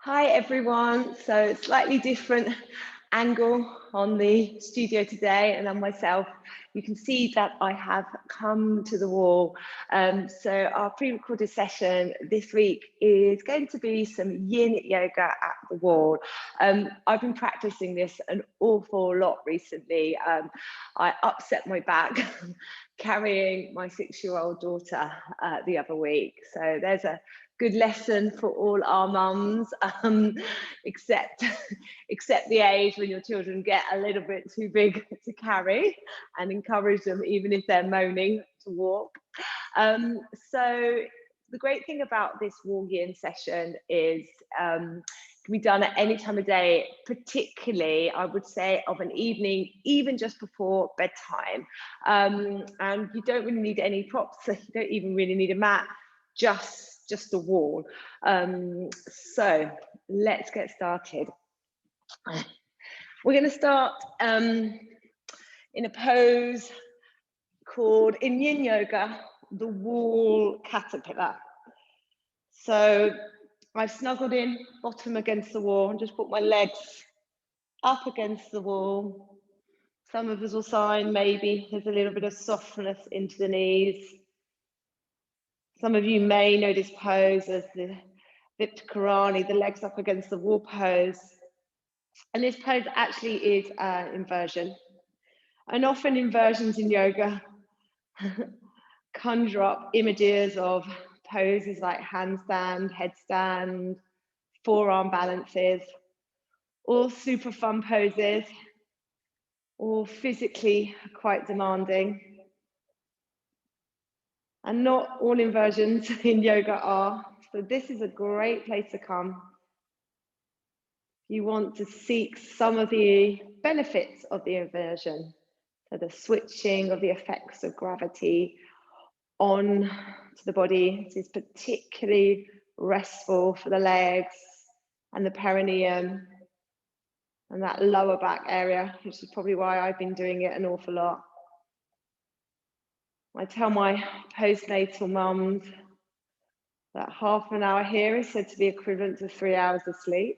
Hi everyone. So slightly different angle on the studio today, and on myself. You can see that I have come to the wall. So our pre-recorded session this week is going to be some yin yoga at the wall. I've been practicing this an awful lot recently. I upset my back carrying my 6-year-old daughter the other week. So there's a good lesson for all our mums, except the age when your children get a little bit too big to carry, and encourage them even if they're moaning to walk. So the great thing about this wall yin session is can be done at any time of day, particularly I would say of an evening, even just before bedtime. And you don't really need any props, so you don't even really need a mat, just a wall. So let's get started. We're going to start in a pose called, in yin yoga, the wall caterpillar. So I've snuggled in, bottom against the wall, and just put my legs up against the wall. Some of us will sign maybe there's a little bit of softness into the knees. Some of you may know this pose as the Vipta Karani, the legs up against the wall pose. And this pose actually is an inversion. And often inversions in yoga conjure up images of poses like handstand, headstand, forearm balances, all super fun poses, all physically quite demanding. And not all inversions in yoga are. So this is a great place to come. You want to seek some of the benefits of the inversion. So the switching of the effects of gravity on to the body. This is particularly restful for the legs and the perineum and that lower back area, which is probably why I've been doing it an awful lot. I tell my postnatal mums that half an hour here is said to be equivalent to 3 hours of sleep.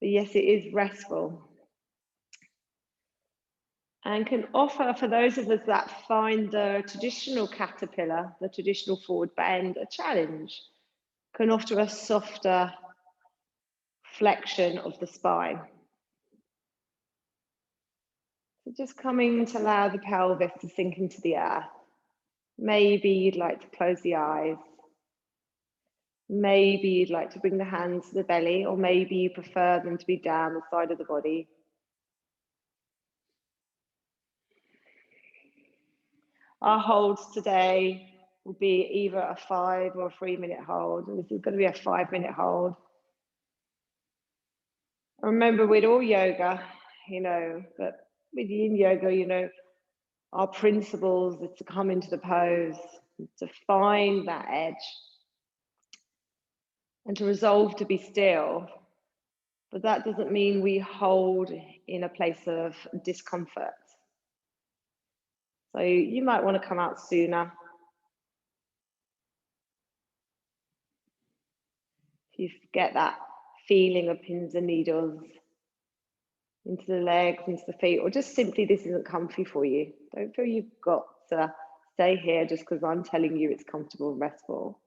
But yes, it is restful. And can offer, for those of us that find the traditional caterpillar, the traditional forward bend, a challenge, can offer a softer flexion of the spine. So just coming to allow the pelvis to sink into the earth. Maybe you'd like to close the eyes. Maybe you'd like to bring the hands to the belly, or maybe you prefer them to be down the side of the body. Our holds today will be either a 5 or a 3 minute hold. And this is going to be a 5-minute hold. Remember, with all yoga, but with yin yoga, our principles is to come into the pose, to find that edge, and to resolve to be still. But that doesn't mean we hold in a place of discomfort. So you might want to come out sooner. If you get that feeling of pins and needles into the legs, into the feet, or just simply this isn't comfy for you. Don't feel you've got to stay here just because I'm telling you it's comfortable and restful,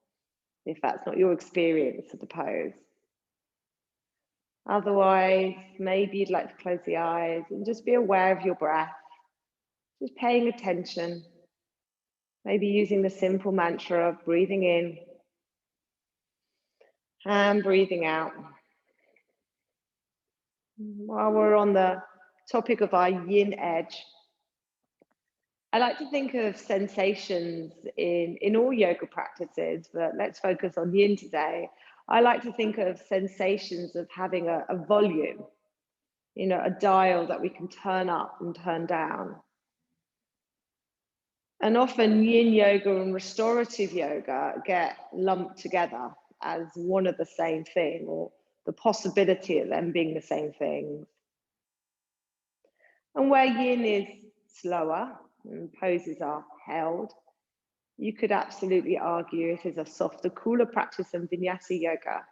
if that's not your experience of the pose. Otherwise, maybe you'd like to close the eyes and just be aware of your breath, just paying attention, maybe using the simple mantra of breathing in and breathing out. While we're on the topic of our yin edge, I like to think of sensations in all yoga practices, but let's focus on yin today. I like to think of sensations of having a volume, a dial that we can turn up and turn down. And often yin yoga and restorative yoga get lumped together as one of the same thing, or the possibility of them being the same things. And where yin is slower and poses are held, you could absolutely argue it is a softer, cooler practice than vinyasa yoga.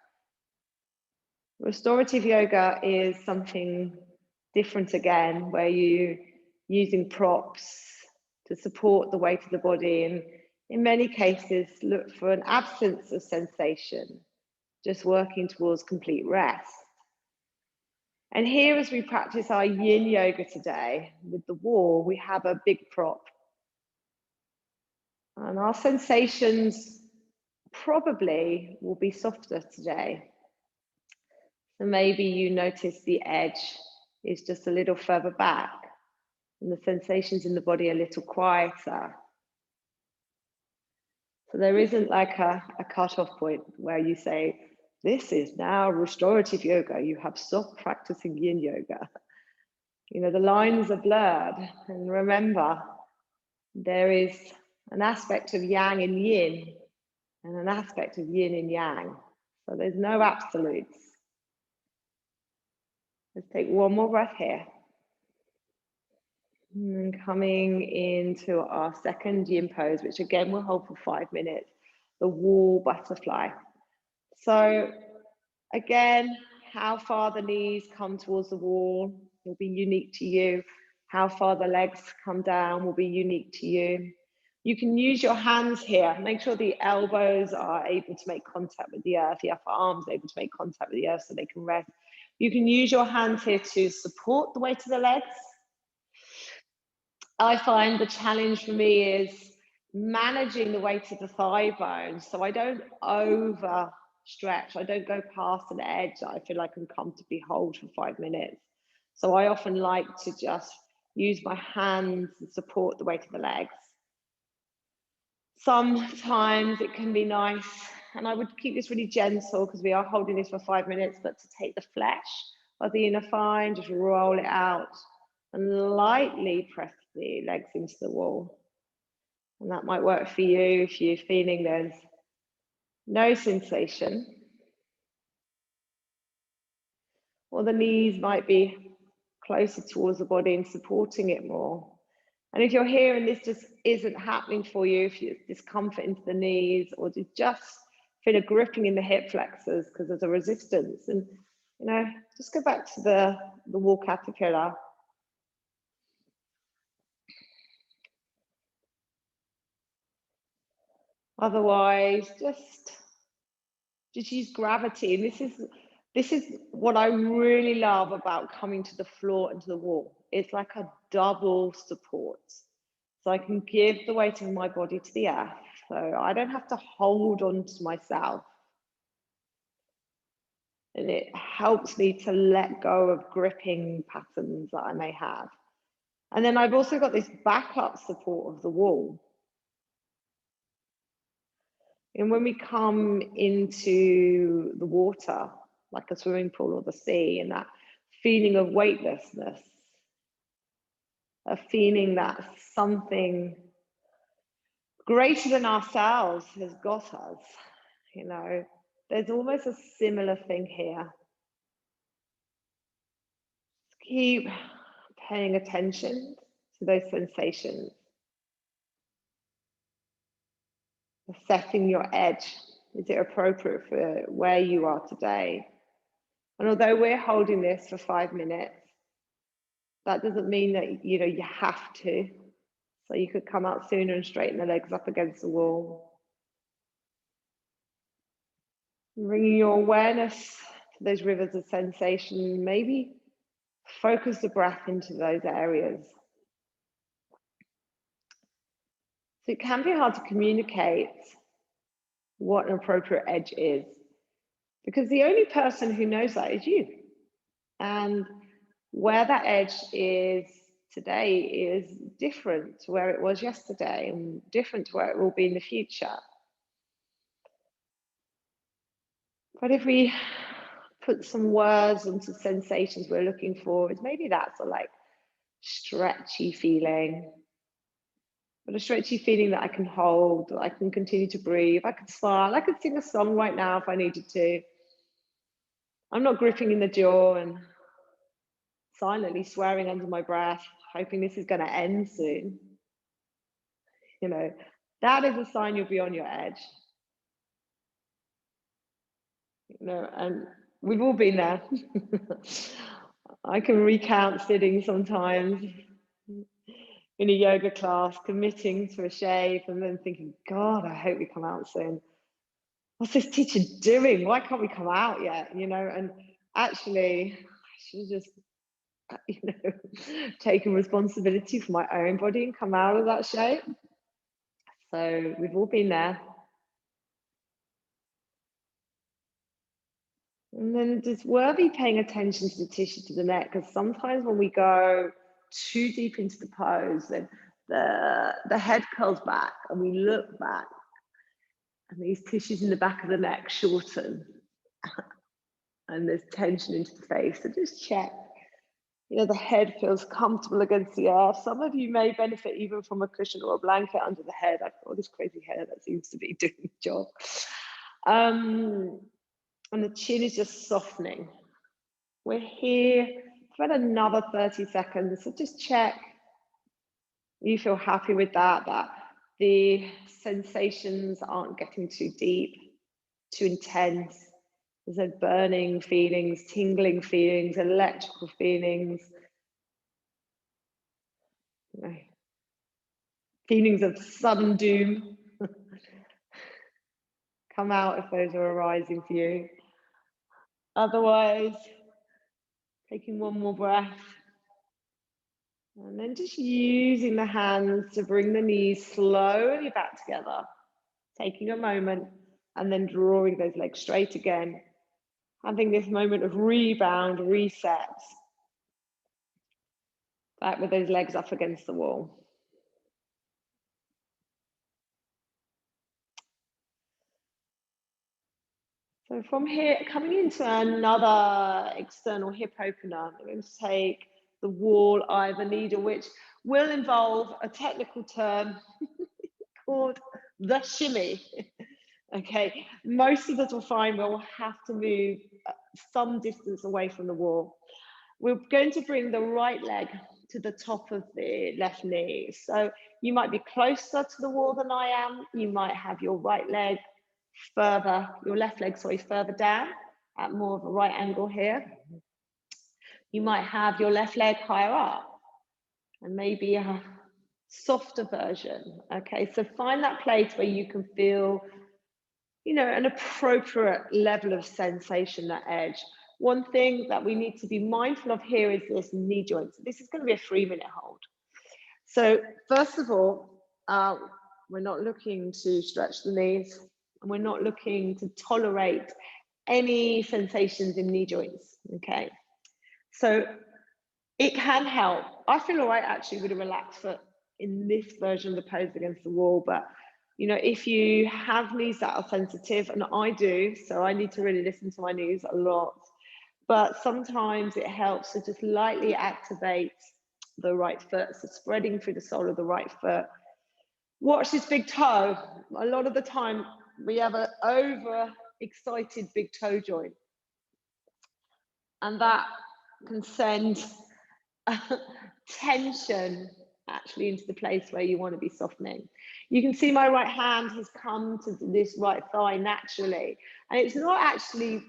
Restorative yoga is something different again, where you're using props to support the weight of the body, and in many cases look for an absence of sensation, just working towards complete rest. And here, as we practice our yin yoga today with the wall, we have a big prop. And our sensations probably will be softer today. So maybe you notice the edge is just a little further back and the sensations in the body a little quieter. So there isn't like a cut-off point where you say, this is now restorative yoga. You have stopped practicing yin yoga. You know, the lines are blurred. And remember, there is an aspect of yang and yin and an aspect of yin and yang. So there's no absolutes. Let's take one more breath here. And coming into our second yin pose, which again we'll hold for 5 minutes, the wall butterfly. So again, how far the knees come towards the wall will be unique to you. How far the legs come down will be unique to you. You can use your hands here. Make sure the elbows are able to make contact with the earth, the upper arms able to make contact with the earth so they can rest. You can use your hands here to support the weight of the legs. I find the challenge for me is managing the weight of the thigh bones, so I don't overstretch. I don't go past an edge that I feel I can comfortably hold for 5 minutes. So I often like to just use my hands to support the weight of the legs. Sometimes it can be nice, and I would keep this really gentle because we are holding this for 5 minutes, but to take the flesh of the inner thigh and just roll it out and lightly press the legs into the wall. And that might work for you if you're feeling there's no sensation, or the knees might be closer towards the body and supporting it more. And if you're here and this just isn't happening for you, if you discomfort into the knees, or you just feel a gripping in the hip flexors because there's a resistance, and you know, just go back to the wall caterpillar. Otherwise, just use gravity. And this is what I really love about coming to the floor and to the wall. It's like a double support. So I can give the weight of my body to the earth. So I don't have to hold on to myself. And it helps me to let go of gripping patterns that I may have. And then I've also got this backup support of the wall. And when we come into the water, like a swimming pool or the sea, and that feeling of weightlessness, a feeling that something greater than ourselves has got us, you know, there's almost a similar thing here. Keep paying attention to those sensations. Assessing your edge. Is it appropriate for where you are today? And although we're holding this for 5 minutes, that doesn't mean that, you know, you have to. So you could come out sooner and straighten the legs up against the wall. Bringing your awareness to those rivers of sensation, maybe focus the breath into those areas. So it can be hard to communicate what an appropriate edge is, because the only person who knows that is you. And where that edge is today is different to where it was yesterday and different to where it will be in the future. But if we put some words onto sensations we're looking for, maybe that's a like stretchy feeling, but a stretchy feeling that I can hold, that I can continue to breathe, I could smile, I could sing a song right now if I needed to. I'm not gripping in the jaw and silently swearing under my breath, hoping this is going to end soon. You know, that is a sign you'll be on your edge. You know, and We've all been there. I can recount sitting sometimes in a yoga class, committing to a shape, and then thinking, God, I hope we come out soon. What's this teacher doing? Why can't we come out yet? You know, and actually, I should have just, you know, taken responsibility for my own body and come out of that shape. So we've all been there. And then just worthy paying attention to the tissue to the neck, because sometimes when we go too deep into the pose, then the head curls back and we look back, and these tissues in the back of the neck shorten, and there's tension into the face. So just check, you know, the head feels comfortable against the earth. Some of you may benefit even from a cushion or a blanket under the head. I've got this crazy hair that seems to be doing the job. And the chin is just softening. We're here for another 30 seconds. So just check you feel happy with that the sensations aren't getting too deep, too intense. There's no burning feelings, tingling feelings, electrical feelings, you know, feelings of sudden doom. Come out if those are arising for you. Otherwise, taking one more breath. And then just using the hands to bring the knees slowly back together, taking a moment and then drawing those legs straight again. Having this moment of rebound, reset, back with those legs up against the wall. So from here, coming into another external hip opener, I'm going to take the wall either needle, which will involve a technical term called the shimmy. Okay, most of us will find we'll have to move some distance away from the wall. We're going to bring the right leg to the top of the left knee. So you might be closer to the wall than I am. You might have your right leg further, your left leg, sorry, further down at more of a right angle here. You might have your left leg higher up and maybe a softer version. Okay, so find that place where you can feel, you know, an appropriate level of sensation, that edge. One thing that we need to be mindful of here is this knee joint. This is going to be a 3-minute hold. So first of all, we're not looking to stretch the knees, and we're not looking to tolerate any sensations in knee joints, okay? So it can help. I feel all right actually with a relaxed foot in this version of the pose against the wall, but you know, if you have knees that are sensitive, and I do, so I need to really listen to my knees a lot, but sometimes it helps to just lightly activate the right foot, so spreading through the sole of the right foot. Watch this big toe. A lot of the time we have an over-excited big toe joint, and that can send tension actually into the place where you want to be softening. You can see my right hand has come to this right thigh naturally, and it's not actually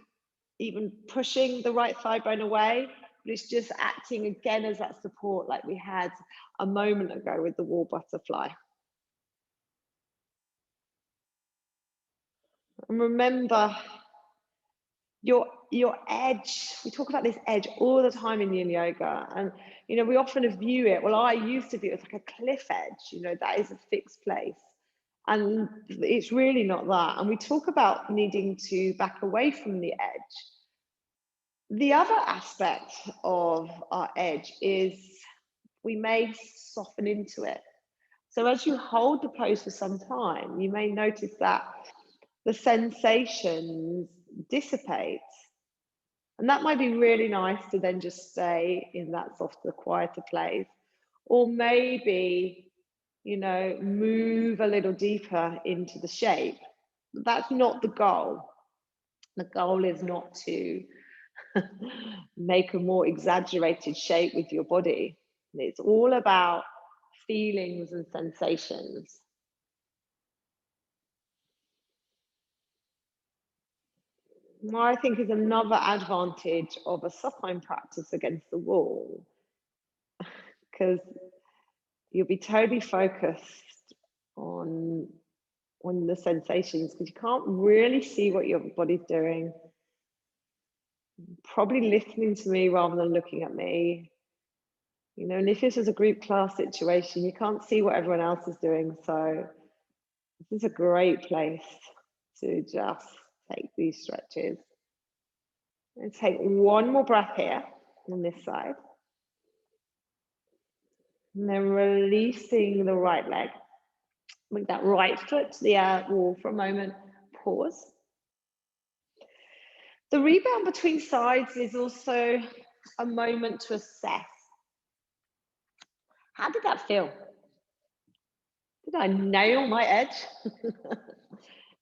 even pushing the right thigh bone away, but it's just acting again as that support like we had a moment ago with the wall butterfly. And remember, your edge, we talk about this edge all the time in yin yoga, and you know, we often view it, well, I used to view it as like a cliff edge, you know, that is a fixed place, and it's really not that. And we talk about needing to back away from the edge. The other aspect of our edge is we may soften into it. So as you hold the pose for some time, you may notice that the sensations dissipate. And that might be really nice to then just stay in that softer, quieter place. Or maybe, you know, move a little deeper into the shape. That's not the goal. The goal is not to make a more exaggerated shape with your body. It's all about feelings and sensations. I think is another advantage of a supine practice against the wall, because you'll be totally focused on the sensations, because you can't really see what your body's doing. Probably listening to me rather than looking at me. You know, and if this is a group class situation, you can't see what everyone else is doing. So this is a great place to just take these stretches. And take one more breath here on this side. And then releasing the right leg. Bring that right foot to the wall for a moment. Pause. The rebound between sides is also a moment to assess. How did that feel? Did I nail my edge?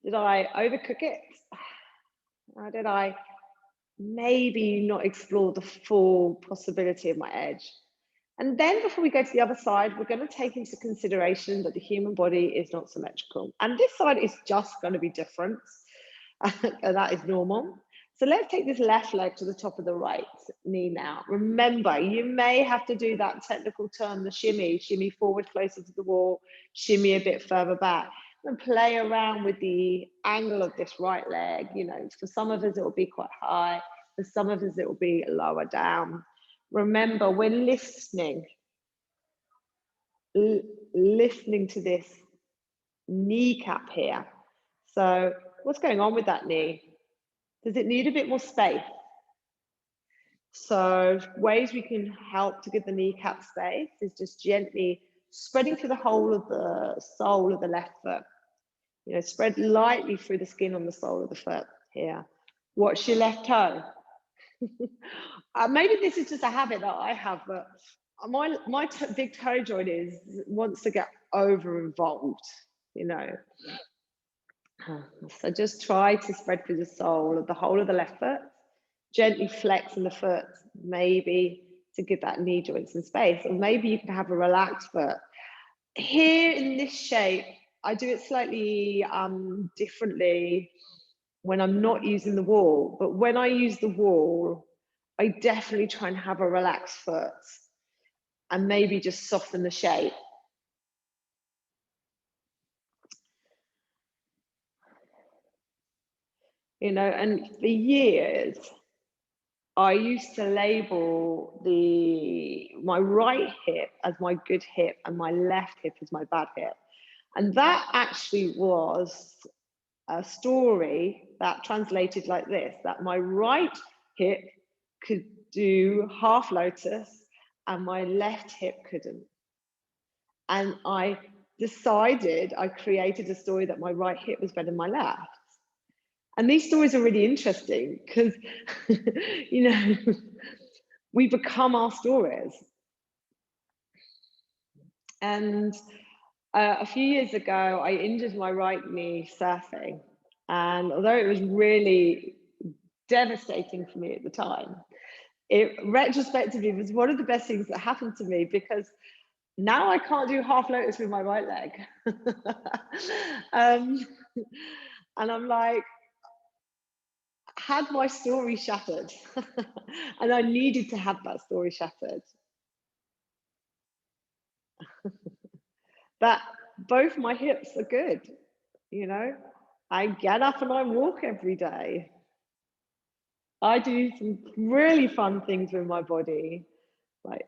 Did I overcook it? Or did I maybe not explore the full possibility of my edge? And then before we go to the other side, we're going to take into consideration that the human body is not symmetrical. And this side is just going to be different. And that is normal. So let's take this left leg to the top of the right knee now. Remember, you may have to do that technical term, the shimmy forward closer to the wall, shimmy a bit further back, and play around with the angle of this right leg. You know, for some of us, it will be quite high. For some of us, it will be lower down. Remember, we're listening to this kneecap here. So what's going on with that knee? Does it need a bit more space? So ways we can help to give the kneecap space is just gently spreading through the whole of the sole of the left foot. You know, spread lightly through the skin on the sole of the foot here. Watch your left toe. Maybe this is just a habit that I have, but my big toe joint wants to get over involved, you know. So just try to spread through the sole of the whole of the left foot, gently flexing the foot, maybe to give that knee joint some space, or maybe you can have a relaxed foot. Here in this shape, I do it slightly differently when I'm not using the wall, but when I use the wall, I definitely try and have a relaxed foot and maybe just soften the shape. You know, and for years, I used to label my right hip as my good hip and my left hip as my bad hip. And that actually was a story that translated like this, that my right hip could do half lotus and my left hip couldn't. And I created a story that my right hip was better than my left. And these stories are really interesting because, you know, we become our stories. And a few years ago, I injured my right knee surfing. And although it was really devastating for me at the time, it retrospectively was one of the best things that happened to me, because now I can't do half lotus with my right leg. And I'm like, had my story shattered. And I needed to have that story shattered. That both my hips are good, you know. I get up and I walk every day. I do some really fun things with my body, like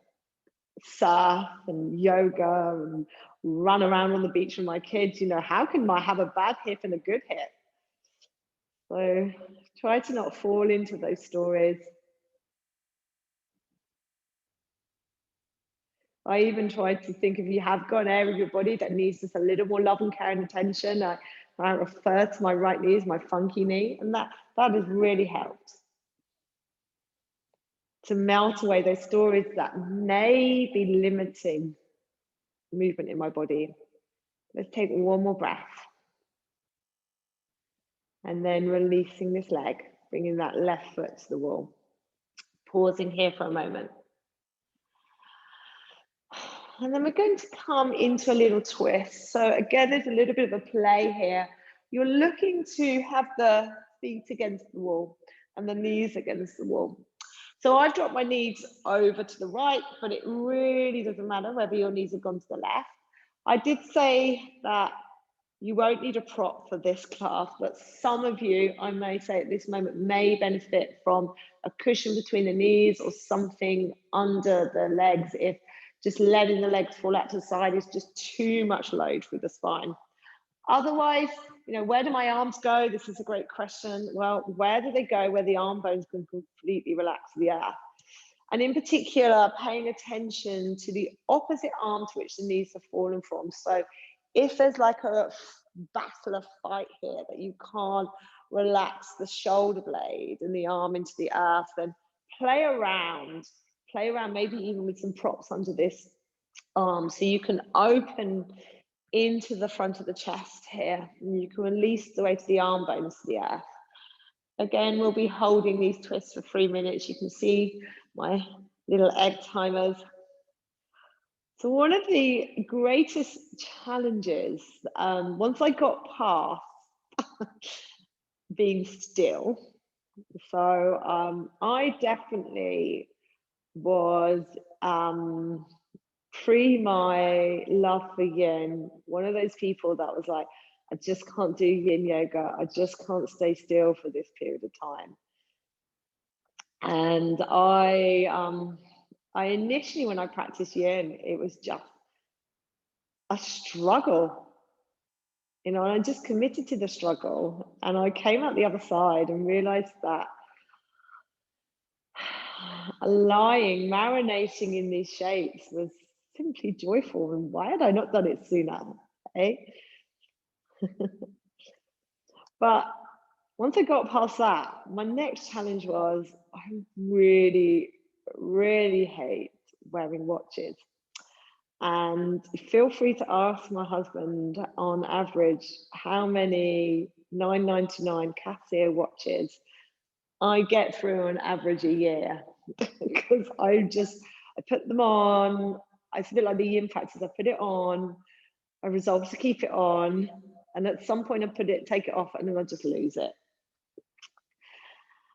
surf and yoga and run around on the beach with my kids. You know, how can I have a bad hip and a good hip? So try to not fall into those stories. I even tried to think, if you have got an area of your body that needs just a little more love and care and attention, I refer to my right knee as my funky knee, and that has really helped to melt away those stories that may be limiting movement in my body. Let's take one more breath. And then releasing this leg, bringing that left foot to the wall. Pausing here for a moment. And then we're going to come into a little twist. So again, there's a little bit of a play here. You're looking to have the feet against the wall. and the knees against the wall. So I've dropped my knees over to the right, but it really doesn't matter whether your knees have gone to the left. I did say that you won't need a prop for this class, but some of you, I may say at this moment, may benefit from a cushion between the knees or something under the legs if just letting the legs fall out to the side is just too much load for the spine. Otherwise, where do my arms go? This is a great question. Well, where do they go where the arm bones can completely relax to the earth? And in particular, paying attention to the opposite arm to which the knees have fallen from. So if there's like a battle, a fight here that you can't relax the shoulder blade and the arm into the earth, then play around, maybe even with some props under this arm, so you can open into the front of the chest here, and you can release the weight of the arm bones to the earth. Again, we'll be holding these twists for 3 minutes. You can see my little egg timers. So one of the greatest challenges, once I got past being still, so I definitely was, pre my love for yin, one of those people that was like, I just can't do yin yoga. I just can't stay still for this period of time. And I initially, when I practiced yin, it was just a struggle, and I just committed to the struggle. And I came out the other side and realized that marinating in these shapes was simply joyful. And why had I not done it sooner? Eh? But once I got past that, my next challenge was, I really, really hate wearing watches. And feel free to ask my husband, on average, how many $9.99 Casio watches I get through on average a year. Because I put them on. It's a bit like the yin practice. I put it on, I resolve to keep it on, and at some point I take it off, and then I just lose it.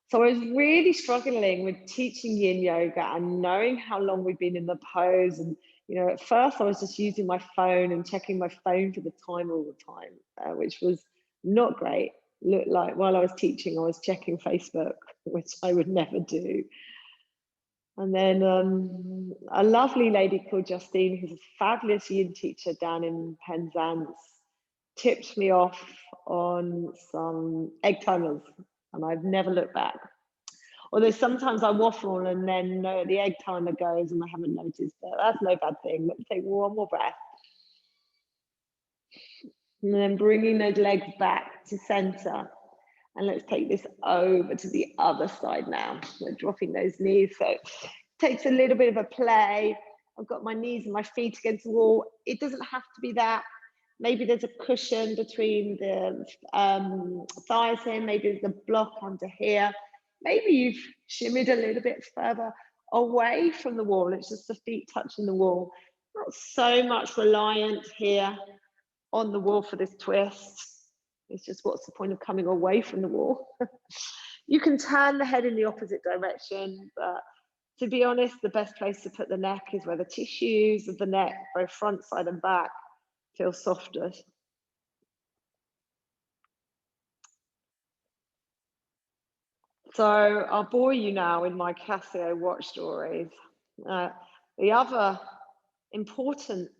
So I was really struggling with teaching yin yoga and knowing how long we've been in the pose. And at first I was just using my phone and checking my phone for the time all the time, which was not great. Looked like while I was teaching, I was checking Facebook, which I would never do. And then a lovely lady called Justine, who's a fabulous yin teacher down in Penzance, tipped me off on some egg timers, and I've never looked back. Although sometimes I waffle and then the egg timer goes and I haven't noticed, but that's no bad thing. Let's take one more breath. And then bringing those legs back to center. And let's take this over to the other side now. We're dropping those knees. So it takes a little bit of a play. I've got my knees and my feet against the wall. It doesn't have to be that. Maybe there's a cushion between the thighs here. Maybe there's a block under here. Maybe you've shimmied a little bit further away from the wall. It's just the feet touching the wall. Not so much reliant here on the wall for this twist. It's just, what's the point of coming away from the wall? You can turn the head in the opposite direction, but to be honest, the best place to put the neck is where the tissues of the neck, both front, side and back, feel softer. So I'll bore you now in my Casio watch stories. The other importance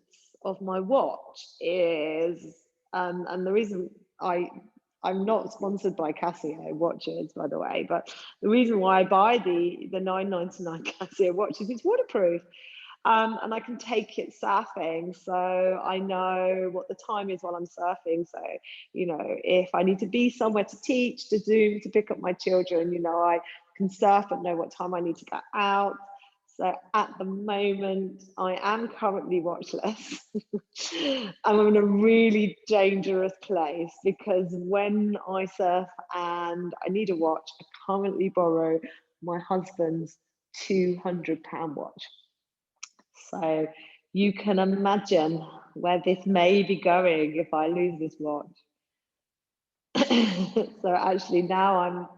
of my watch is, and the reason I'm not sponsored by Casio watches, by the way, but the reason why I buy the $9.99 Casio watch is it's waterproof. And I can take it surfing, so I know what the time is while I'm surfing. So, if I need to be somewhere to teach, to Zoom, to pick up my children, I can surf and know what time I need to get out. So at the moment, I am currently watchless. I'm in a really dangerous place because when I surf and I need a watch, I currently borrow my husband's £200 watch. So you can imagine where this may be going if I lose this watch. So actually now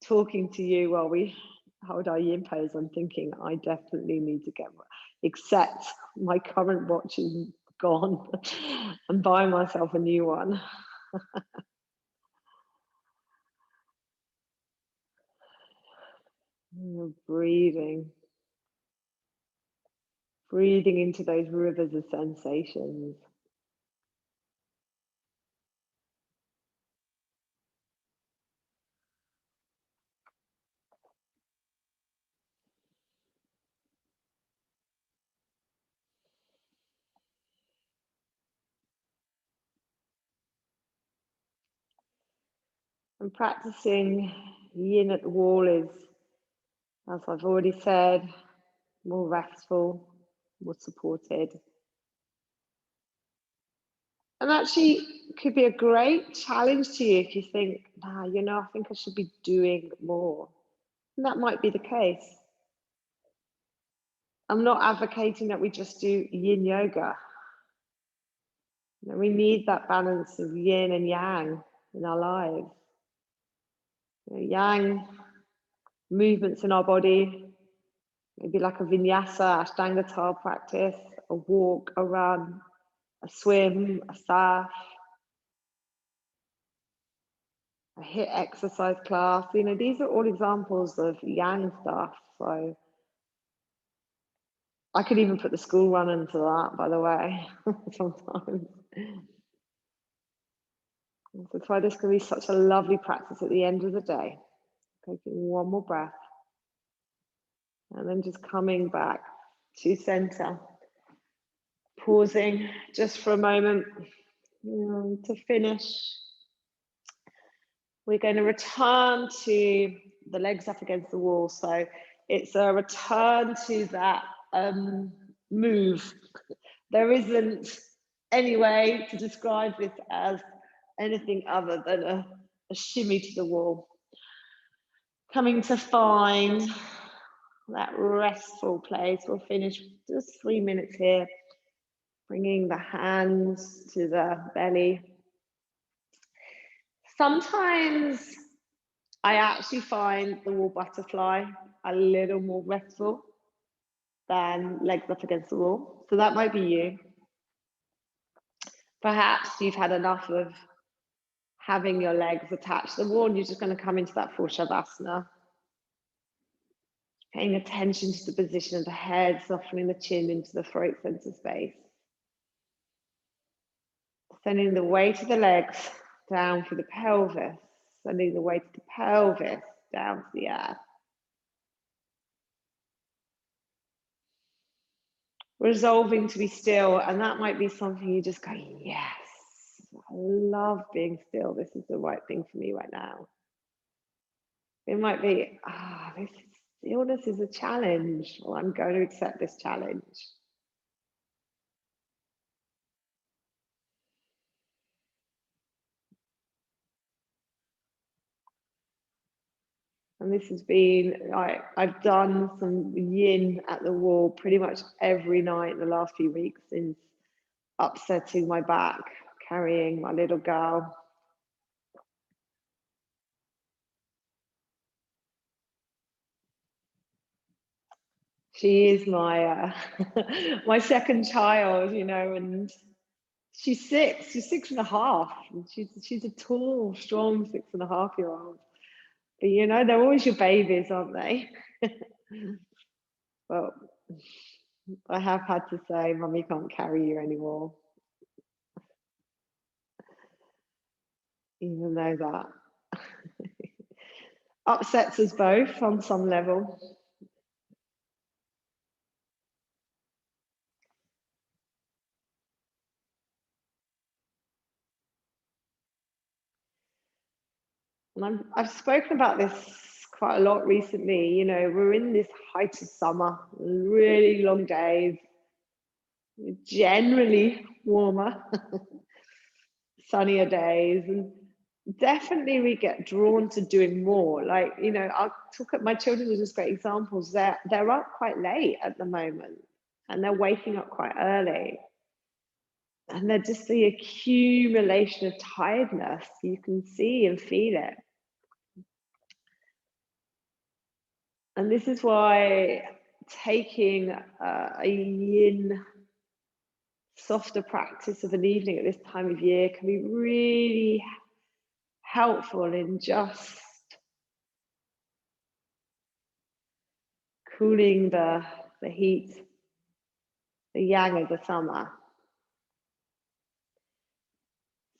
talking to you while we hold our yin pose, I'm thinking I definitely need to accept my current watch is gone and buy myself a new one. Breathing into those rivers of sensations. And practicing yin at the wall is, as I've already said, more restful, more supported. And actually could be a great challenge to you if you think, nah, I think I should be doing more. And that might be the case. I'm not advocating that we just do yin yoga. We need that balance of yin and yang in our lives. Yang movements in our body, maybe like a vinyasa, ashtanga practice, a walk, a run, a swim, a surf, a HIIT exercise class. These are all examples of yang stuff. So I could even put the school run into that, by the way, sometimes. That's why this can be such a lovely practice at the end of the day. Taking one more breath. And then just coming back to center. Pausing just for a moment to finish. We're going to return to the legs up against the wall. So it's a return to that move. There isn't any way to describe this as anything other than a shimmy to the wall. Coming to find that restful place. We'll finish just 3 minutes here. Bringing the hands to the belly. Sometimes I actually find the wall butterfly a little more restful than legs up against the wall. So that might be you. Perhaps you've had enough of having your legs attached to the wall and you're just going to come into that full shavasana. Paying attention to the position of the head, softening the chin into the throat center space. Sending the weight of the legs down through the pelvis, sending the weight of the pelvis down to the earth. Resolving to be still, and that might be something you just go, yes, I love being still. This is the right thing for me right now. It might be, this stillness is a challenge. Well, I'm going to accept this challenge. And this has been, I've done some yin at the wall pretty much every night in the last few weeks since upsetting my back, carrying my little girl. She is my my second child, and she's 6. She's 6.5. And she's a tall, strong 6.5-year-old. But they're always your babies, aren't they? Well, I have had to say, Mummy can't carry you anymore. Even though that upsets us both on some level. And I've spoken about this quite a lot recently. We're in this height of summer, really long days, generally warmer, sunnier days, and definitely we get drawn to doing more. Like, I'll talk at my children are just great examples. They're up quite late at the moment, and they're waking up quite early. And they're just the accumulation of tiredness. You can see and feel it. And this is why taking a yin, softer practice of an evening at this time of year can be really helpful in just cooling the heat, the yang of the summer.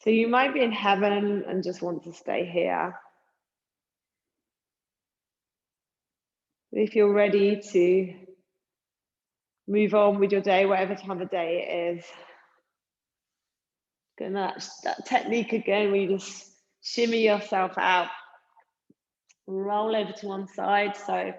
So you might be in heaven and just want to stay here. If you're ready to move on with your day, whatever time of day it is, and that technique again where you just shimmy yourself out, roll over to one side. So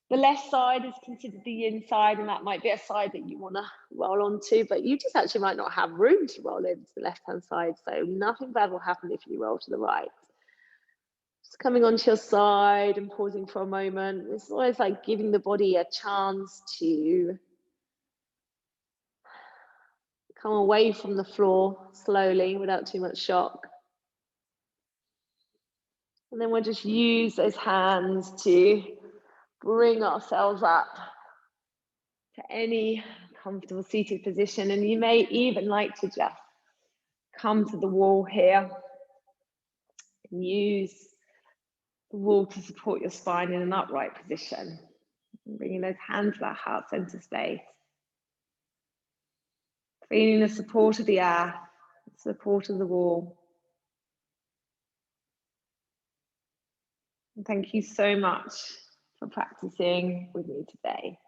the left side is considered the yin side, and that might be a side that you want to roll onto, but you just actually might not have room to roll over to the left hand side. So nothing bad will happen if you roll to the right. Just coming onto your side and pausing for a moment. It's always like giving the body a chance to come away from the floor slowly without too much shock. And then we'll just use those hands to bring ourselves up to any comfortable seated position. And you may even like to just come to the wall here and use the wall to support your spine in an upright position. And bringing those hands to that heart center space. Feeling the support of the earth, the support of the wall. And thank you so much for practicing with me today.